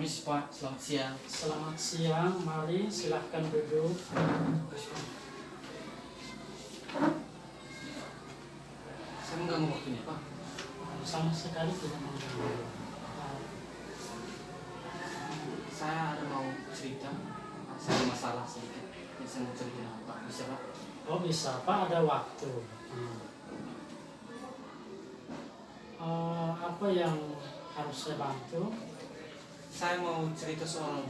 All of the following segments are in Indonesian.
Permisi Pak, selamat siang. Selamat siang, mari silahkan duduk. Saya mengganggu waktunya Pak. Sama sekali tidak mengganggu. Saya ada mau cerita. Saya ada masalah sedikit. Yang saya mau cerita sama Pak. Bisa Pak? Oh bisa, Pak ada waktu. Apa yang harus saya bantu? Saya mau cerita soal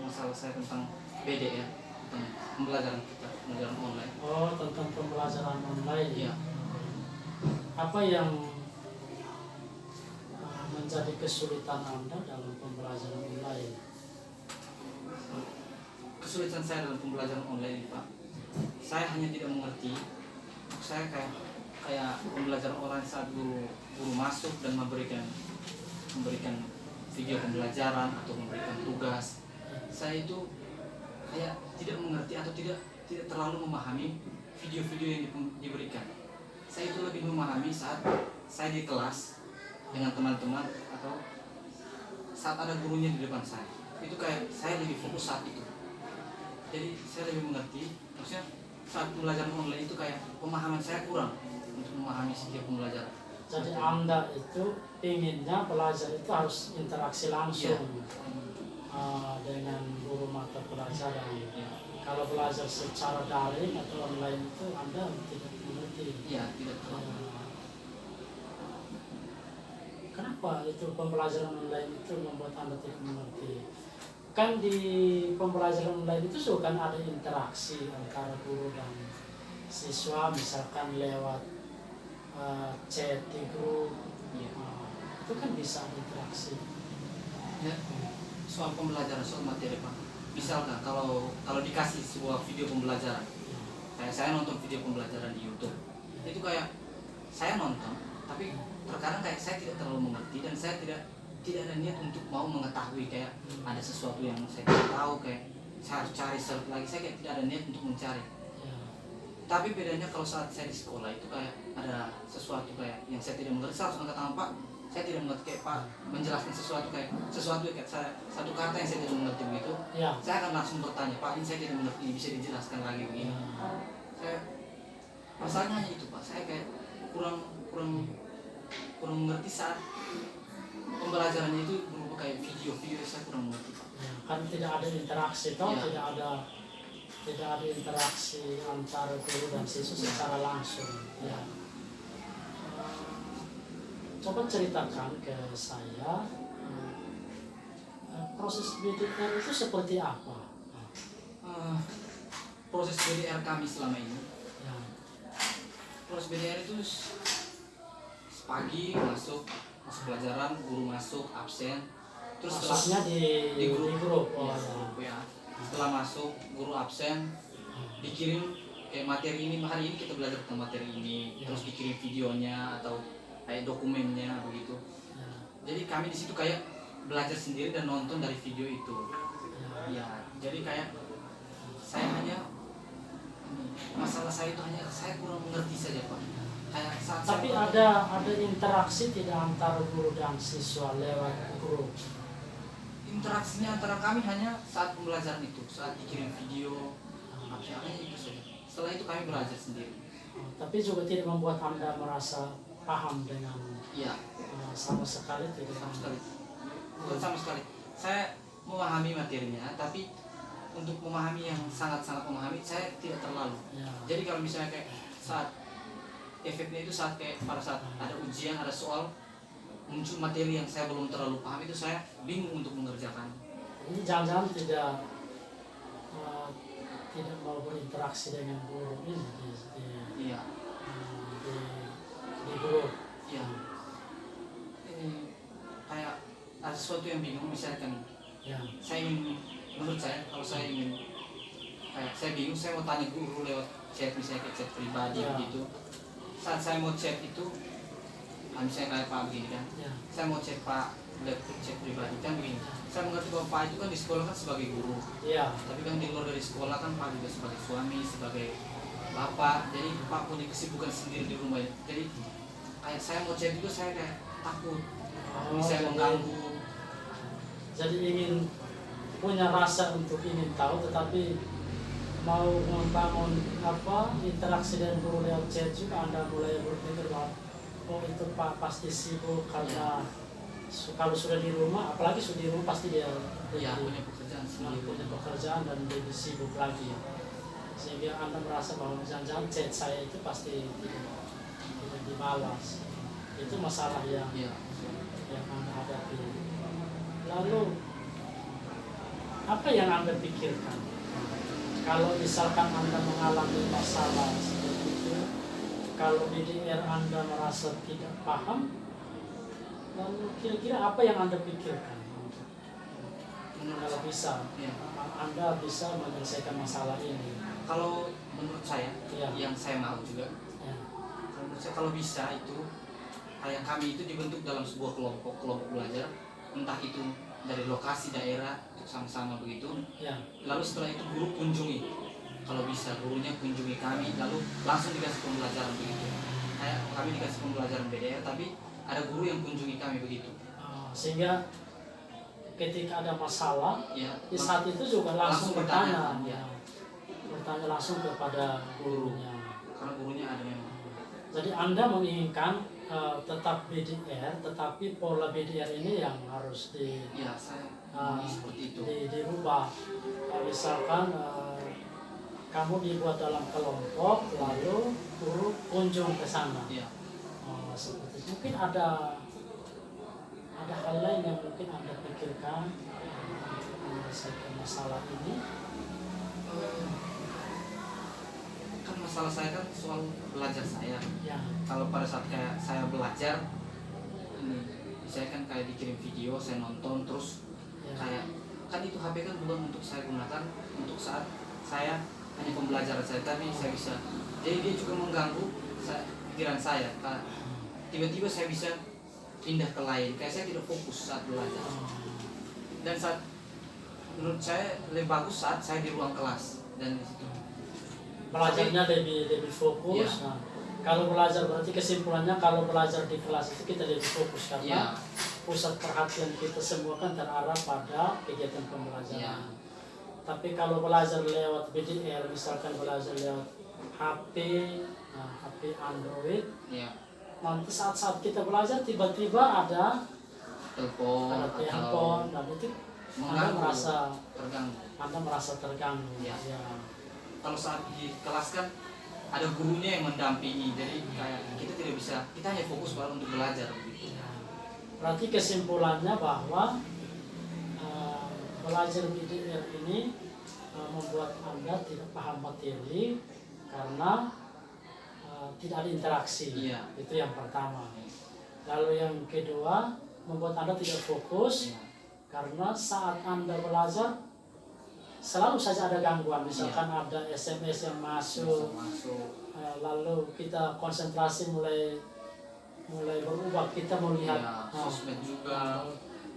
masalah saya tentang BD ya, tentang pembelajaran kita, pembelajaran online. Oh, tentang pembelajaran online. Iya. Apa yang menjadi kesulitan Anda dalam pembelajaran online? Kesulitan saya dalam pembelajaran online ini Pak, saya hanya tidak mengerti. Saya kayak pembelajaran online saat guru masuk dan memberikan video pembelajaran atau memberikan tugas, saya itu kayak tidak mengerti atau tidak terlalu memahami video-video yang diberikan. Saya itu lebih memahami saat saya di kelas dengan teman-teman atau saat ada gurunya di depan saya. Itu kayak saya lebih fokus saat itu. Jadi saya lebih mengerti. Maksudnya saat pembelajaran online itu kayak pemahaman saya kurang untuk memahami setiap pembelajaran. Jadi Anda itu inginnya belajar itu harus interaksi langsung dengan guru mata pelajaran. Kalau belajar secara daring atau online itu Anda tidak mengerti. Iya, tidak tahu. Kenapa itu pembelajaran online itu membuat Anda tidak mengerti? Kan di pembelajaran online itu juga kan ada interaksi antara guru dan siswa, misalkan lewat chat di grup, itu kan bisa interaksi. Ya, soal pembelajaran, soal materi Pak. Misalkan kalau dikasih sebuah video pembelajaran, kayak saya nonton video pembelajaran di YouTube, itu kayak saya nonton, tapi terkadang kayak saya tidak terlalu mengerti dan saya tidak ada niat untuk mau mengetahui, kayak ada sesuatu yang saya tidak tahu, kayak saya harus cari search lagi, saya kayak tidak ada niat untuk mencari. Tapi bedanya kalau saat saya di sekolah itu kayak ada sesuatu kayak yang saya tidak mengerti, saya harus angkat tangan Pak, saya tidak mengerti, kayak Pak menjelaskan sesuatu kayak saya satu kata yang saya tidak mengerti begitu, saya akan langsung bertanya, Pak ini saya tidak mengerti, bisa dijelaskan lagi begini. Saya masalahnya hanya itu Pak, saya kayak kurang mengerti saat pembelajarannya itu berupa kayak video saya kurang mengerti Pak. Kan tidak ada interaksi tidak ada interaksi antara guru dan siswa secara langsung. Coba ceritakan ke saya proses BDR itu seperti apa? Proses BDR kami selama ini. Proses BDR itu pagi masuk pelajaran, guru masuk absen, terus masuknya di grup. Ya. Setelah masuk guru absen, dikirim kayak materi ini, hari ini kita belajar tentang materi ini, terus dikirim videonya atau kayak dokumennya begitu. Jadi kami di situ kayak belajar sendiri dan nonton dari video itu. Ya, jadi kayak saya hanya masalah saya itu hanya saya kurang mengerti saja Pak. Tapi ada interaksi tidak antara guru dan siswa lewat grup? Interaksinya antara kami hanya saat pembelajaran itu, saat dikirim video, hanya itu saja. Setelah itu kami belajar sendiri. Tapi juga tidak membuat Anda merasa paham dengan sama sekali tidak? Sama sekali. Bukan sama sekali. Saya memahami materinya, tapi untuk memahami yang sangat-sangat memahami, saya tidak terlalu. Jadi kalau misalnya kayak saat efeknya itu saat kayak pada saat ada ujian, ada soal, muncul materi yang saya belum terlalu paham, itu saya bingung untuk mengerjakan. Ini jangan-jangan tidak mau berinteraksi dengan guru ini di grup. Iya. Ini kayak ada sesuatu yang bingung, misalkan saya ingin, menurut saya kalau saya ingin kayak saya bingung, saya mau tanya guru lewat chat, misalnya kayak chat pribadi begitu. Saat saya mau chat itu, misalnya kayak Pak begini kan, saya mau chat Pak lewat chat pribadi kan begini. Saya mengerti bahwa Pak itu kan di sekolah kan sebagai guru, tapi kan di luar dari sekolah kan Pak juga sebagai suami, sebagai bapak. Jadi Pak punya kesibukan sendiri di rumah. Jadi kayak saya mau chat juga saya kayak takut, ini saya mengganggu. jadi ingin punya rasa untuk ingin tahu, tetapi mau membangun interaksi dengan guru lewat chat juga Anda mulai berpikir bahwa oh itu Pak pasti sibuk karena kalau sudah di rumah, apalagi sudah di rumah pasti dia punya pekerjaan sendiri. punya pekerjaan dan lebih sibuk lagi, sehingga Anda merasa bahwa jangan-jangan chat saya itu pasti tidak dibalas. Itu masalah yang Anda hadapi. Lalu apa yang Anda pikirkan kalau misalkan Anda mengalami masalah seperti itu? Kalau BDR Anda merasa tidak paham, lalu kira-kira apa yang Anda pikirkan? Kalau bisa, Anda bisa menyelesaikan masalah ini. Kalau menurut saya, yang saya mau juga, kalau menurut saya kalau bisa itu, kayak kami itu dibentuk dalam sebuah kelompok belajar, entah itu dari lokasi daerah sama-sama begitu. Lalu setelah itu guru kunjungi, kalau bisa gurunya kunjungi kami, lalu langsung dikasih pembelajaran begitu. Kayak kami dikasih pembelajaran BDR, tapi ada guru yang kunjungi kami begitu. Sehingga ketika ada masalah, di saat itu juga langsung bertanya, bertanya langsung kepada gurunya. Karena gurunya ada memang. Jadi Anda menginginkan tetap BDR, tetapi pola BDR ini yang harus seperti itu. dirubah. Misalkan kamu dibuat dalam kelompok, lalu guru kunjung ke sana. Seperti itu. Mungkin ada hal lain yang mungkin Anda pikirkan untuk menyelesaikan masalah ini. Kan masalah saya kan soal belajar saya. Kalau pada saat kayak saya belajar ini, saya kan kayak dikirim video, saya nonton terus kayak kan itu HP kan bukan untuk saya gunakan untuk saat saya hanya pembelajaran saya, tapi saya bisa, jadi dia juga mengganggu pikiran saya. Tiba-tiba saya bisa pindah ke lain, kayak saya tidak fokus saat belajar. Dan saat menurut saya lebih bagus saat saya di ruang kelas dan di situ belajarnya lebih fokus. Kalau belajar berarti kesimpulannya kalau belajar di kelas itu kita lebih fokus karena pusat perhatian kita semua kan terarah pada kegiatan pembelajaran. Tapi kalau belajar lewat BDR, misalkan belajar lewat HP Android, nanti saat kita belajar tiba-tiba ada telepon, dan itu Anda merasa terganggu. Kalau saat di kelas kan ada gurunya yang mendampingi, jadi kayak kita tidak bisa, kita hanya fokus baru untuk belajar begitu. Berarti kesimpulannya bahwa belajar BDR ini membuat Anda tidak paham materi karena tidak ada interaksi. Itu yang pertama. Lalu yang kedua, membuat Anda tidak fokus karena saat Anda belajar selalu saja ada gangguan. Misalkan ada SMS yang masuk, lalu kita konsentrasi mulai berubah, kita melihat sosmed juga,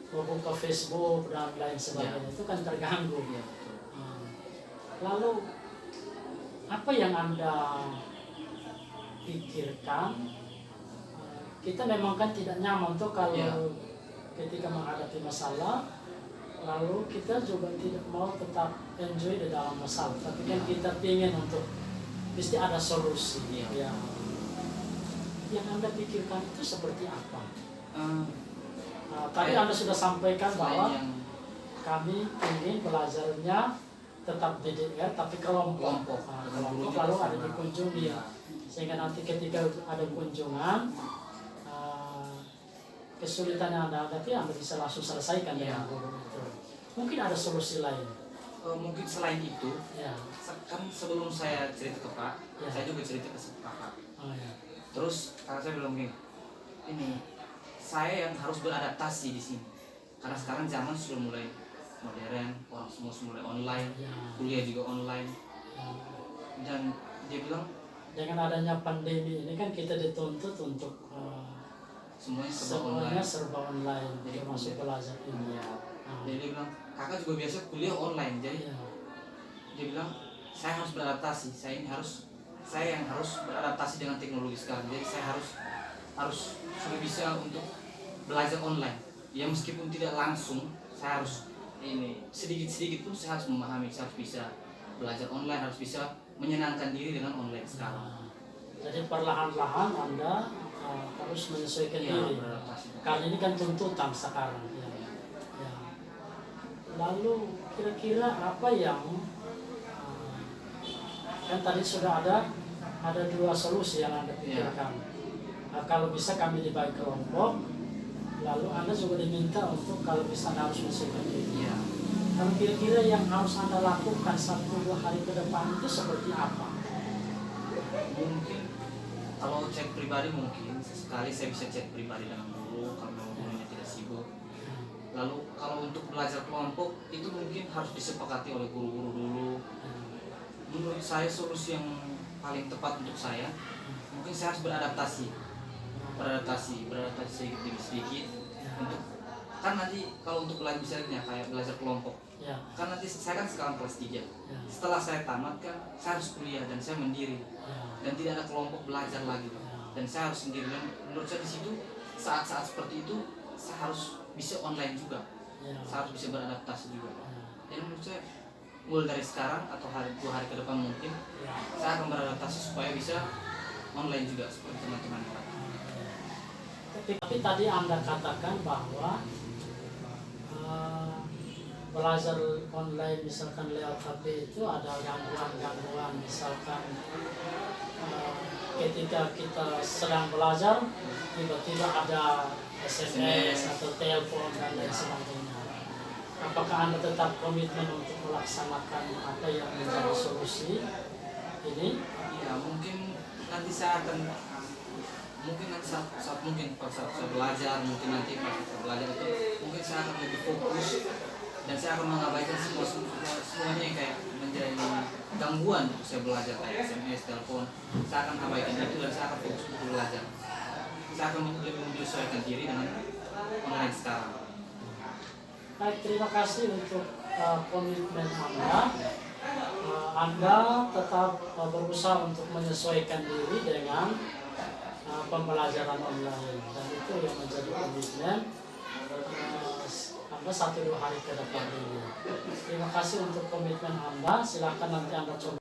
membuka Facebook dan lain sebagainya, itu kan terganggu. Lalu apa yang Anda pikirkan? Kita memang kan tidak nyaman tuh kalau ketika menghadapi masalah, lalu kita juga tidak mau tetap enjoy di dalam masalah, tapi kan kita ingin untuk mesti ada solusi. Yang Anda pikirkan itu seperti apa? Tadi Anda sudah sampaikan bahwa kami ingin belajarnya tetap BDR tapi kelompok lalu ada dikunjungi, sehingga nanti ketika ada kunjungan kesulitan yang Anda hadapi Anda bisa langsung selesaikan dengan guru itu. Mungkin ada solusi lain. Mungkin selain itu, kan sebelum saya cerita ke Pak, saya juga cerita ke Pak. Terus karena saya bilang gini, ini saya yang harus beradaptasi di sini, karena sekarang zaman sudah mulai modern, orang semua mulai online, kuliah juga online. Dan dia bilang dengan adanya pandemi ini kan kita dituntut untuk semuanya serba online, jadi termasuk belajar ini. Jadi dia bilang kakak juga biasa kuliah online, jadi dia bilang saya harus beradaptasi, saya yang harus beradaptasi dengan teknologi sekarang, jadi saya harus sudah bisa untuk belajar online. Ya meskipun tidak langsung, saya harus ini sedikit-sedikit pun saya harus memahami, saya harus bisa belajar online, harus bisa menyenangkan diri dengan online sekarang. Nah, jadi perlahan-lahan Anda harus menyesuaikan Iya, diri. beradaptasi. Karena ini kan tuntutan sekarang. Ya. Ya. Lalu kira-kira apa yang kan tadi sudah ada dua solusi yang Anda pikirkan. Nah, kalau bisa kami dibagi kelompok, lalu Anda juga diminta untuk kalau bisa Anda harus menyesuaikan diri. Iya. Kalau kira-kira yang harus Anda lakukan 1-2 hari ke depan itu seperti apa? Mungkin kalau cek pribadi mungkin sekali saya bisa cek pribadi dengan guru kalau memang gurunya tidak sibuk. Lalu kalau untuk belajar kelompok itu mungkin harus disepakati oleh guru-guru dulu. Menurut saya solusi yang paling tepat untuk saya mungkin saya harus beradaptasi sedikit demi sedikit untuk kan nanti kalau untuk belajar misalnya kayak belajar kelompok Ya. kan nanti saya kan sekarang kelas 3. Ya. Setelah saya tamat kan saya harus kuliah dan saya mandiri Ya. dan tidak ada kelompok belajar lagi dan saya harus sendiri dan menurut saya di situ saat-saat seperti itu saya harus bisa online juga, Ya. saya harus bisa beradaptasi juga. Ya. Dan menurut saya mulai dari sekarang atau 2 hari ke depan mungkin Ya. saya akan beradaptasi supaya bisa online juga seperti teman-teman yang lain. Tapi tadi Anda katakan bahwa belajar online misalkan lewat HP itu ada gangguan-gangguan, misalkan ketika kita sedang belajar tiba-tiba ada SMS atau telepon dan lain sebagainya. Apakah Anda tetap komitmen untuk melaksanakan apa yang menjadi solusi ini? Ya mungkin nanti saya akan saat saya belajar mungkin nanti pas saya belajar itu mungkin saya akan lebih fokus dan saya akan mengabaikan semuanya yang kayak menjadi gangguan untuk saya belajar kayak SMS, telepon. Saya akan abaikan itu dan saya akan fokus untuk belajar. Saya akan lebih menyesuaikan diri dengan online sekarang. Baik, terima kasih untuk komitmen Anda. Anda tetap berusaha untuk menyesuaikan diri dengan pembelajaran online dan itu yang menjadi komitmen Anda 1-2 hari ke depan ini. Terima kasih untuk komitmen Anda. Silakan nanti Anda coba